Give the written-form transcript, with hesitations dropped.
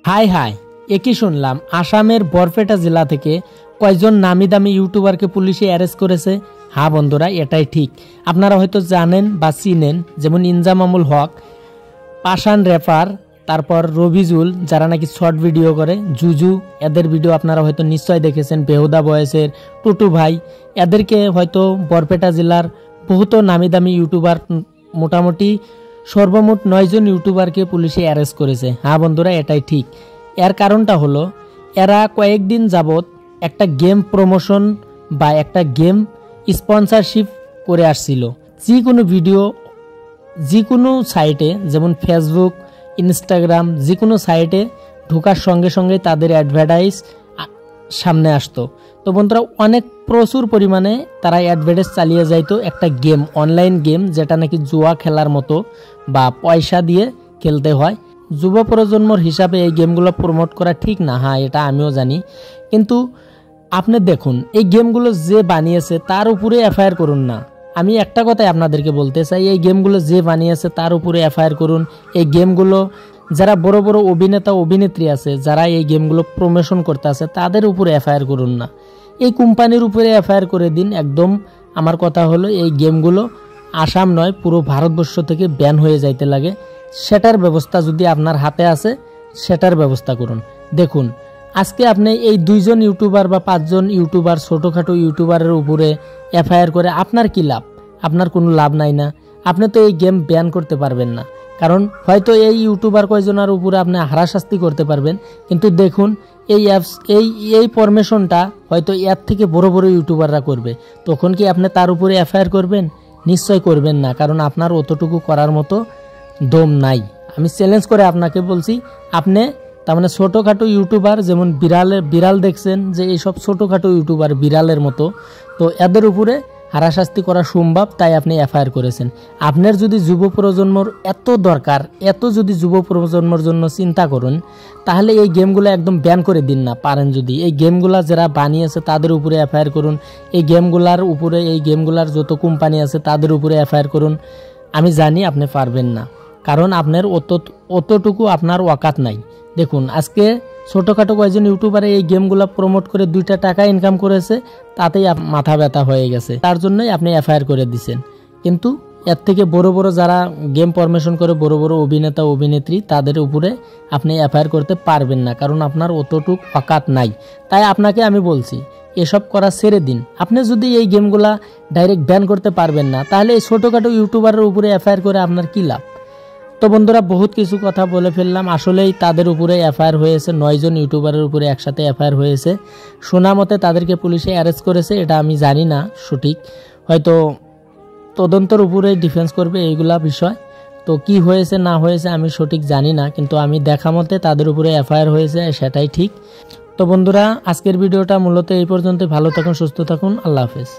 High high, একই শুনলাম আসামের বরপেটা জেলা থেকে কয়জন নামি দামি ইউটিউবারকে পুলিশে অ্যারেস্ট করেছে। হ্যাঁ বন্ধুরা, এটাই ঠিক। আপনারা হয়তো জানেন বা চিনেন, যেমন ইনজামামুল হক, পাশান র্যাপার, তারপর রবিজুল, যারা নাকি শর্ট ভিডিও করে, জুজু, এদের ভিডিও আপনারা হয়তো নিশ্চয় দেখেছেন, বেহুদা বয়সের, টুটু ভাই, এদেরকে হয়তো বরপেটা জেলার বহুত নামি দামি ইউটিউবার, মোটামুটি সর্বমোট 9 জন ইউটিউবারকে পুলিশে অ্যারেস্ট করেছে। হ্যাঁ বন্ধুরা, এটাই ঠিক। এর কারণটা হলো, এরা কয়েকদিন যাবত একটা গেম প্রমোশন বা একটা গেম স্পন্সরশিপ করে আসছিল। যে কোনো ভিডিও, যে কোনো সাইটে, যেমন ফেসবুক, ইনস্টাগ্রাম, যে কোনো সাইটে ঢোকার সঙ্গে সঙ্গে তাদের অ্যাডভার্টাইজ সামনে আসতো। তো বন্ধুরা, অনেক প্রচুর পরিমাণে তারা অ্যাডভার্টাইজ চালিয়ে যাইতো একটা গেম, অনলাইন গেম, যেটা নাকি জুয়া খেলার মতো বা পয়সা দিয়ে খেলতে হয়। যুব প্রজন্মর হিসাবে এই গেমগুলো প্রমোট করা ঠিক না, হ্যাঁ এটা আমিও জানি। কিন্তু আপনি দেখুন, এই গেমগুলো যে বানিয়েছে তার উপরে এফআইআর করুন না। আমি একটা কথাই আপনাদেরকে বলতে চাই, এই গেমগুলো যে বানিয়েছে তার উপরে এফআইআর করুন। এই গেমগুলো যারা বড় বড় অভিনেতা অভিনেত্রী আছে, যারা এই গেমগুলো প্রমোশন করতে আছে, তাদের উপরে এফআইআর করুন না, এই কোম্পানির উপরে এফআইআর করে দিন একদম। আমার কথা হলো, এই গেমগুলো আসাম নয়, পুরো ভারতবর্ষ থেকে ব্যান হয়ে যাইতে লাগে। সেটার ব্যবস্থা যদি আপনার হাতে আছে, সেটার ব্যবস্থা করুন। দেখুন, আজকে আপনি এই 2 জন ইউটিউবার বা 5 জন ইউটিউবার, ছোটোখাটো ইউটিউবারের উপরে এফআইআর করে আপনার কি লাভ? আপনার কোনো লাভ নাই না। আপনি তো এই গেম ব্যান করতে পারবেন না, কারণ হয়তো এই ইউটিউবার কয়জনের উপরে আপনি হারাশাস্তি করতে পারবেন, কিন্তু দেখুন এই অ্যাপস, এই পারমিশনটা হয়তো এর থেকে বড় বড় ইউটিউবাররা করবে। তখন কি আপনি তার উপরে এফআইআর করবেন? নিশ্চয় করবেন না, কারণ আপনার অতটুকু করার মতো দম নাই। আমি চ্যালেঞ্জ করে আপনাকে বলছি, আপনি তার মানে ছোটোখাটো ইউটিউবার, যেমন বিড়াল দেখছেন যে এইসব ছোটোখাটো ইউটিউবার বিড়ালের মতো, তো এদের উপরে হারাশাস্তি করা সম্ভব, তাই আপনি এফআইআর করেছেন। আপনার যদি যুব প্রজন্মর এত দরকার, এত যদি যুব প্রজন্মর জন্য চিন্তা করুন, তাহলে এই গেমগুলো একদম ব্যান করে দিন না পারেন। যদি এই গেমগুলা যারা বানিয়েছে তাদের উপরে এফআইআর করুন, এই গেমগুলার উপরে, এই গেমগুলার যত কোম্পানি আছে তাদের উপরে এফআইআর করুন। আমি জানি আপনি পারবেন না, কারণ আপনার অতটুকু আপনার ওয়াকাত নাই। দেখুন, আজকে ছোটোখাটো কয়েকজন ইউটিউবারে এই গেমগুলো প্রমোট করে 2টা টাকা ইনকাম করেছে, তাতেই মাথা ব্যথা হয়ে গেছে, তার জন্যই আপনি এফআইআর করে দিছেন। কিন্তু এর থেকে বড় বড় যারা গেম প্রমোশন করে, বড় বড় অভিনেতা অভিনেত্রী, তাদের উপরে আপনি এফআইআর করতে পারবেন না, কারণ আপনার অতটুকু ওয়াকাত নাই। তাই আপনাকে আমি বলছি, এসব করা ছেড়ে দিন। আপনি যদি এই গেমগুলা ডাইরেক্ট ব্যান করতে পারবেন না, তাহলে এই ছোটোখাটো ইউটিউবারের উপরে এফআইআর করে আপনার কী লাভ? তো বন্ধুরা, বহুত কিছু কথা বলে ফেললাম। আসলেই তাদের উপরে এফআইআর হয়েছে, 9 জন ইউটিউবারের উপরে একসাথে এফআইআর হয়েছে। শোনা মতে তাদেরকে পুলিশে অ্যারেস্ট করেছে, এটা আমি জানি না সঠিক, হয়তো তদন্তের উপরে ডিফেন্স করবে এইগুলা বিষয়। তো কি হয়েছে না হয়েছে আমি সঠিক জানি না, কিন্তু আমি দেখা মতে তাদের উপরে এফআইআর হয়েছে, সেটাই ঠিক। তো বন্ধুরা, আজকের ভিডিওটা মূলত এই পর্যন্ত। ভালো থাকুন, সুস্থ থাকুন, আল্লাহ হাফেজ।